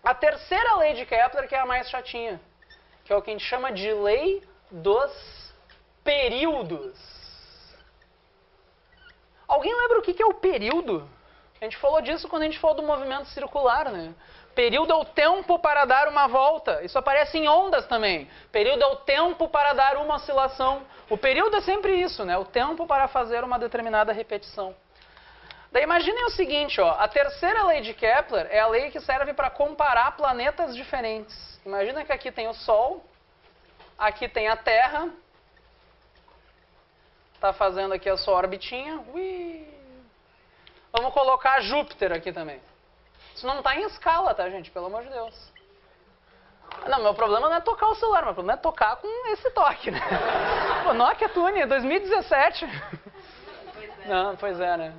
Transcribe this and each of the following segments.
A terceira lei de Kepler, que é a mais chatinha, que é o que a gente chama de lei dos períodos. Alguém lembra o que é o período? A gente falou disso quando a gente falou do movimento circular, né? Período é o tempo para dar uma volta. Isso aparece em ondas também. Período é o tempo para dar uma oscilação. O período é sempre isso, né? O tempo para fazer uma determinada repetição. Daí imaginem o seguinte, ó, a terceira lei de Kepler é a lei que serve para comparar planetas diferentes. Imagina que aqui tem o Sol, aqui tem a Terra, está fazendo aqui a sua orbitinha. Ui. Vamos colocar Júpiter aqui também. Isso não está em escala, tá, gente? Pelo amor de Deus. Não, meu problema não é tocar o celular, meu problema é tocar com esse toque, né? Pô, Nokia Tune, 2017. Não, pois é, né?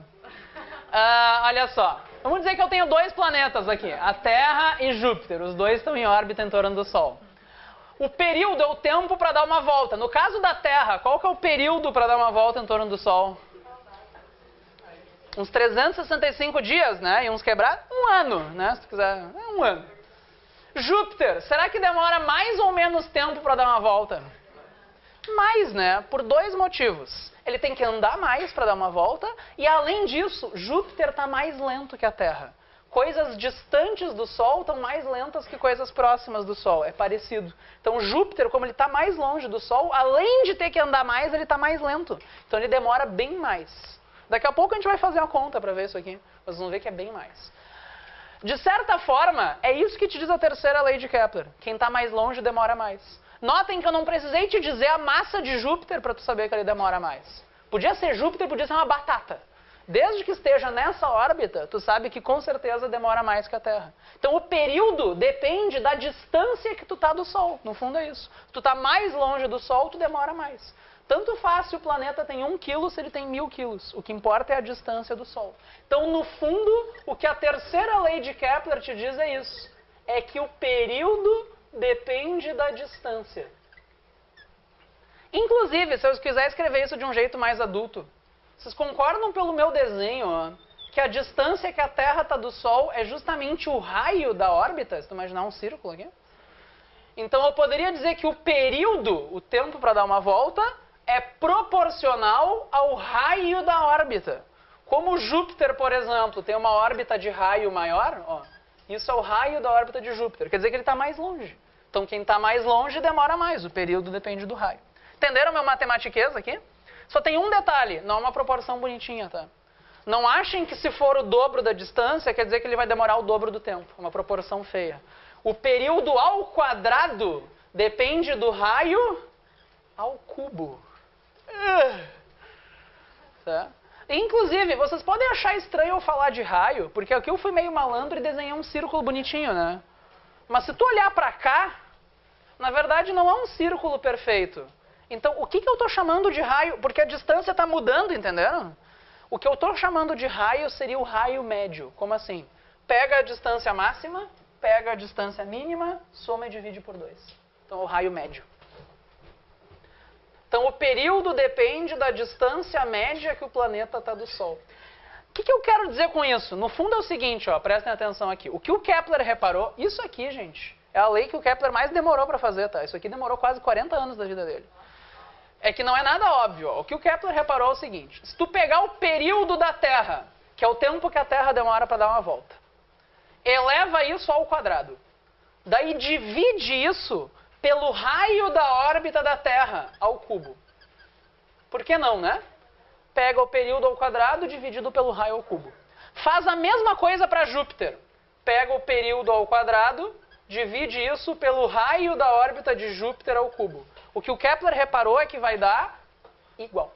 Olha só, vamos dizer que eu tenho dois planetas aqui, a Terra e Júpiter, os dois estão em órbita em torno do Sol. O período é o tempo para dar uma volta. No caso da Terra, qual que é o período para dar uma volta em torno do Sol? Uns 365 dias, né? E uns quebrar, um ano, né? Se tu quiser, um ano. Júpiter, será que demora mais ou menos tempo para dar uma volta? Mais, né? Por dois motivos. Ele tem que andar mais para dar uma volta e, além disso, Júpiter está mais lento que a Terra. Coisas distantes do Sol estão mais lentas que coisas próximas do Sol. É parecido. Então, Júpiter, como ele está mais longe do Sol, além de ter que andar mais, ele está mais lento. Então, ele demora bem mais. Daqui a pouco a gente vai fazer uma conta para ver isso aqui. Vocês vão ver que é bem mais. De certa forma, é isso que te diz a terceira lei de Kepler. Quem está mais longe demora mais. Notem que eu não precisei te dizer a massa de Júpiter para tu saber que ele demora mais. Podia ser Júpiter, podia ser uma batata. Desde que esteja nessa órbita, tu sabe que com certeza demora mais que a Terra. Então o período depende da distância que tu tá do Sol. No fundo é isso. Se tu tá mais longe do Sol, tu demora mais. Tanto faz se o planeta tem 1 quilo, se ele tem 1000 quilos. O que importa é a distância do Sol. Então, no fundo, o que a terceira lei de Kepler te diz é isso. É que o período depende da distância. Inclusive, se eu quiser escrever isso de um jeito mais adulto, vocês concordam pelo meu desenho, ó, que a distância que a Terra está do Sol é justamente o raio da órbita? Se tu imaginar um círculo aqui. Então eu poderia dizer que o período, o tempo para dar uma volta, é proporcional ao raio da órbita. Como Júpiter, por exemplo, tem uma órbita de raio maior, ó, isso é o raio da órbita de Júpiter. Quer dizer que ele está mais longe. Então quem está mais longe demora mais, o período depende do raio. Entenderam meu matematiquês aqui? Só tem um detalhe, não é uma proporção bonitinha, tá? Não achem que se for o dobro da distância, quer dizer que ele vai demorar o dobro do tempo. É uma proporção feia. O período ao quadrado depende do raio ao cubo. Tá? Inclusive, vocês podem achar estranho eu falar de raio, porque aqui eu fui meio malandro e desenhei um círculo bonitinho, né? Mas se tu olhar pra cá, na verdade não é um círculo perfeito. Então, o que eu estou chamando de raio? Porque a distância está mudando, entenderam? O que eu estou chamando de raio seria o raio médio. Como assim? Pega a distância máxima, pega a distância mínima, soma e divide por 2. Então, é o raio médio. Então, o período depende da distância média que o planeta está do Sol. O que eu quero dizer com isso? No fundo é o seguinte, ó, prestem atenção aqui. O que o Kepler reparou, isso aqui, gente, é a lei que o Kepler mais demorou para fazer, tá? Isso aqui demorou quase 40 anos da vida dele. É que não é nada óbvio. Ó. O que o Kepler reparou é o seguinte. Se tu pegar o período da Terra, que é o tempo que a Terra demora para dar uma volta, eleva isso ao quadrado. Daí divide isso pelo raio da órbita da Terra ao cubo. Por que não, né? Pega o período ao quadrado dividido pelo raio ao cubo. Faz a mesma coisa para Júpiter. Pega o período ao quadrado, divide isso pelo raio da órbita de Júpiter ao cubo. O que o Kepler reparou é que vai dar igual.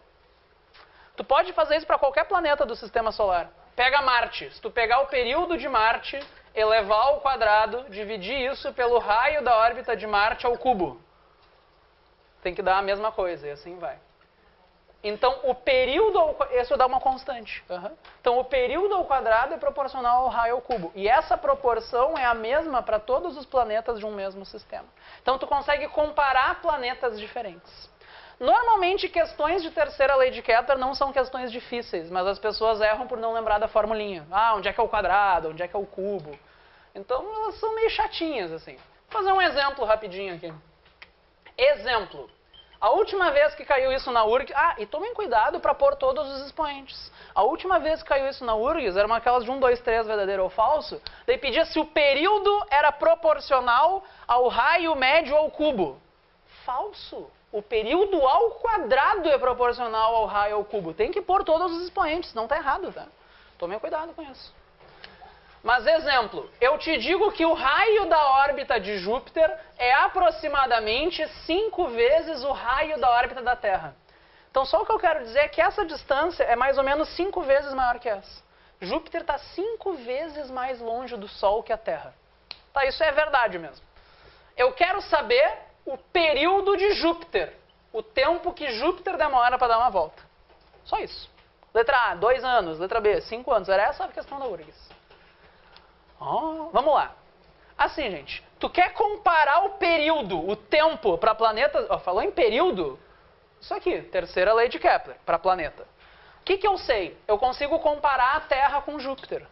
Tu pode fazer isso para qualquer planeta do sistema solar. Pega Marte. Se tu pegar o período de Marte, elevar ao quadrado, dividir isso pelo raio da órbita de Marte ao cubo. Tem que dar a mesma coisa, e assim vai. Então, o período ao... Isso dá uma constante. Então, o período ao quadrado é proporcional ao raio ao cubo. E essa proporção é a mesma para todos os planetas de um mesmo sistema. Então, tu consegue comparar planetas diferentes. Normalmente, questões de terceira lei de Kepler não são questões difíceis, mas as pessoas erram por não lembrar da formulinha. Ah, onde é que é o quadrado? Onde é que é o cubo? Então, elas são meio chatinhas, assim. Vou fazer um exemplo rapidinho aqui. Exemplo. A última vez que caiu isso na URGS... Ah, e tomem cuidado para pôr todos os expoentes. A última vez que caiu isso na URGS, era uma aquelas de 1, 2, 3, verdadeiro ou falso. Daí pedia se o período era proporcional ao raio médio ao cubo. Falso. O período ao quadrado é proporcional ao raio ao cubo. Tem que pôr todos os expoentes, senão tá errado, tá? Tomem cuidado com isso. Mas, exemplo, eu te digo que o raio da órbita de Júpiter é aproximadamente 5 vezes o raio da órbita da Terra. Então, só o que eu quero dizer é que essa distância é mais ou menos 5 vezes maior que essa. Júpiter está 5 vezes mais longe do Sol que a Terra. Tá, isso é verdade mesmo. Eu quero saber o período de Júpiter, o tempo que Júpiter demora para dar uma volta. Só isso. Letra A, 2 anos. Letra B, 5 anos. Era essa a questão da URGS. Oh, vamos lá. Assim, gente, tu quer comparar o período, o tempo para planetas... Oh, falou em período? Isso aqui, terceira lei de Kepler, para planeta. O que eu sei? Eu consigo comparar a Terra com Júpiter.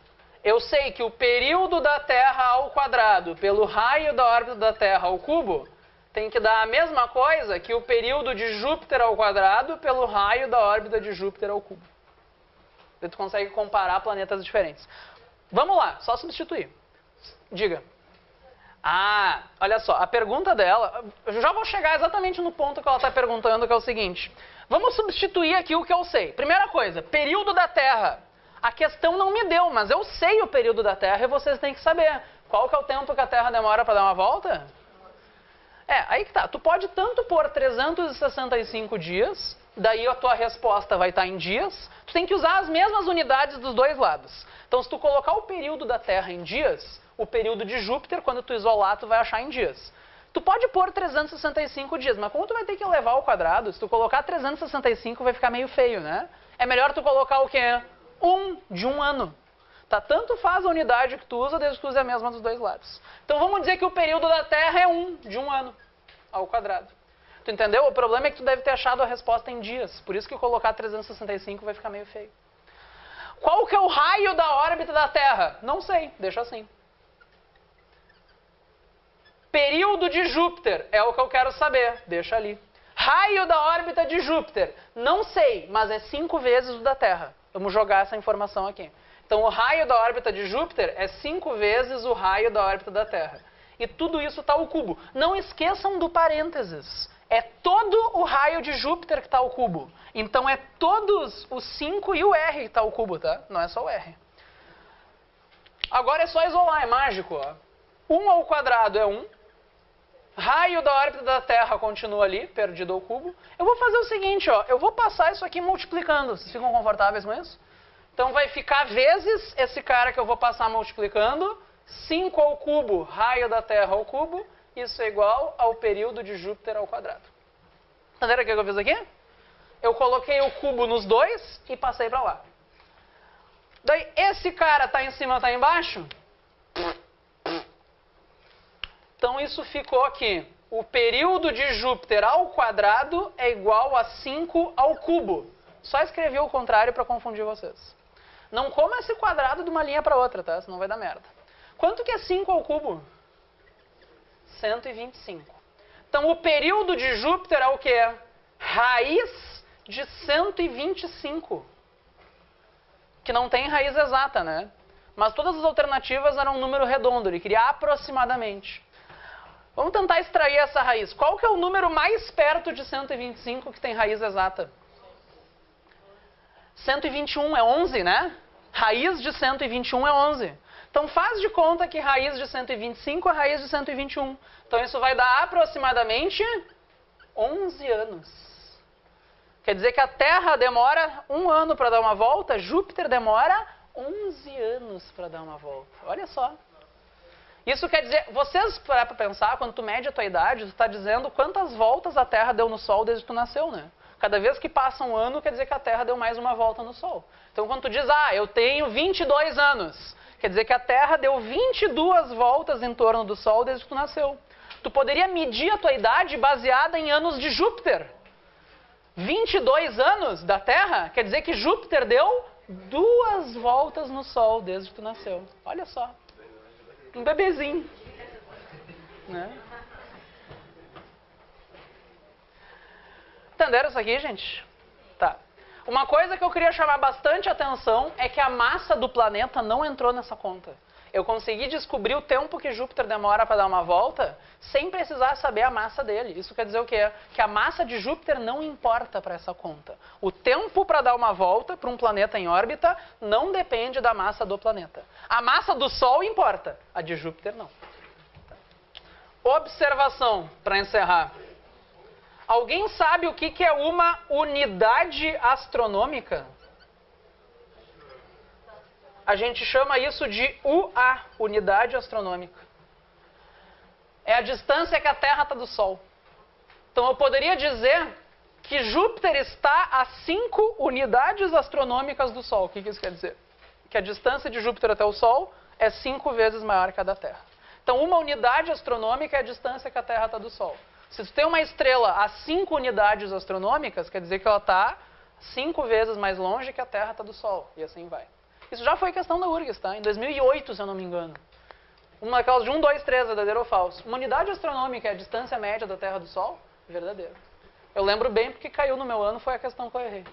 Eu sei que o período da Terra ao quadrado pelo raio da órbita da Terra ao cubo tem que dar a mesma coisa que o período de Júpiter ao quadrado pelo raio da órbita de Júpiter ao cubo. Então, tu consegue comparar planetas diferentes. Vamos lá, só substituir. Diga. Ah, olha só, a pergunta dela... Eu já vou chegar exatamente no ponto que ela está perguntando, que é o seguinte. Vamos substituir aqui o que eu sei. Primeira coisa, período da Terra. A questão não me deu, mas eu sei o período da Terra e vocês têm que saber. Qual que é o tempo que a Terra demora para dar uma volta? Aí que tá. Tu pode tanto pôr 365 dias, daí a tua resposta vai estar em dias. Tu tem que usar as mesmas unidades dos dois lados. Então, se tu colocar o período da Terra em dias, o período de Júpiter, quando tu isolar, tu vai achar em dias. Tu pode pôr 365 dias, mas como tu vai ter que elevar ao quadrado, se tu colocar 365 vai ficar meio feio, né? É melhor tu colocar o quê? 1 de 1 ano. Tá? Tanto faz a unidade que tu usa, desde que tu use a mesma dos dois lados. Então, vamos dizer que o período da Terra é 1 de 1 ano ao quadrado. Tu entendeu? O problema é que tu deve ter achado a resposta em dias. Por isso que colocar 365 vai ficar meio feio. Qual que é o raio da órbita da Terra? Não sei, deixa assim. Período de Júpiter é o que eu quero saber, deixa ali. Raio da órbita de Júpiter, não sei, mas é 5 vezes o da Terra. Vamos jogar essa informação aqui. Então, o raio da órbita de Júpiter é 5 vezes o raio da órbita da Terra. E tudo isso está ao cubo. Não esqueçam do parênteses. É todo o raio de Júpiter que está ao cubo. Então, é todos os 5 e o R que está ao cubo, tá? Não é só o R. Agora é só isolar, é mágico, ó. 1 ao quadrado é 1. Raio da órbita da Terra continua ali, perdido ao cubo. Eu vou fazer o seguinte, ó. Eu vou passar isso aqui multiplicando. Vocês ficam confortáveis com isso? Então, vai ficar vezes esse cara que eu vou passar multiplicando. 5 ao cubo, raio da Terra ao cubo. Isso é igual ao período de Júpiter ao quadrado. Entenderam o que eu fiz aqui? Eu coloquei o cubo nos dois e passei para lá. Daí, esse cara está em cima, está embaixo? Então, isso ficou aqui. O período de Júpiter ao quadrado é igual a 5 ao cubo. Só escrevi o contrário para confundir vocês. Não coma esse quadrado de uma linha para outra, tá? Senão vai dar merda. Quanto que é 5 ao cubo? 125. Então, o período de Júpiter é o quê? Raiz de 125. Que não tem raiz exata, né? Mas todas as alternativas eram um número redondo. Ele queria aproximadamente. Vamos tentar extrair essa raiz. Qual que é o número mais perto de 125 que tem raiz exata? 121 é 11, né? Raiz de 121 é 11. Então, faz de conta que raiz de 125 é raiz de 121. Então, isso vai dar aproximadamente 11 anos. Quer dizer que a Terra demora 1 ano para dar uma volta, Júpiter demora 11 anos para dar uma volta. Olha só. Isso quer dizer, vocês param para pensar, quando tu mede a tua idade, tu está dizendo quantas voltas a Terra deu no Sol desde que tu nasceu, né? Cada vez que passa 1 ano, quer dizer que a Terra deu mais uma volta no Sol. Então, quando tu diz, eu tenho 22 anos, quer dizer que a Terra deu 22 voltas em torno do Sol desde que tu nasceu. Tu poderia medir a tua idade baseada em anos de Júpiter. 22 anos da Terra, quer dizer que Júpiter deu 2 voltas no Sol desde que tu nasceu. Olha só. Um bebezinho. Né? Entenderam isso aqui, gente? Tá. Uma coisa que eu queria chamar bastante atenção é que a massa do planeta não entrou nessa conta. Eu consegui descobrir o tempo que Júpiter demora para dar uma volta sem precisar saber a massa dele. Isso quer dizer o quê? Que a massa de Júpiter não importa para essa conta. O tempo para dar uma volta para um planeta em órbita não depende da massa do planeta. A massa do Sol importa, a de Júpiter não. Observação, para encerrar. Alguém sabe o que é uma unidade astronômica? A gente chama isso de UA, unidade astronômica. É a distância que a Terra está do Sol. Então eu poderia dizer que Júpiter está a 5 unidades astronômicas do Sol. O que isso quer dizer? Que a distância de Júpiter até o Sol é 5 vezes maior que a da Terra. Então uma unidade astronômica é a distância que a Terra está do Sol. Se tu tem uma estrela a 5 unidades astronômicas, quer dizer que ela está 5 vezes mais longe que a Terra está do Sol. E assim vai. Isso já foi questão da URGS, tá? Em 2008, se eu não me engano. Uma daquelas de 1, 2, 3, verdadeiro ou falso. Uma unidade astronômica é a distância média da Terra do Sol? Verdadeiro. Eu lembro bem porque caiu no meu ano, foi a questão que eu errei.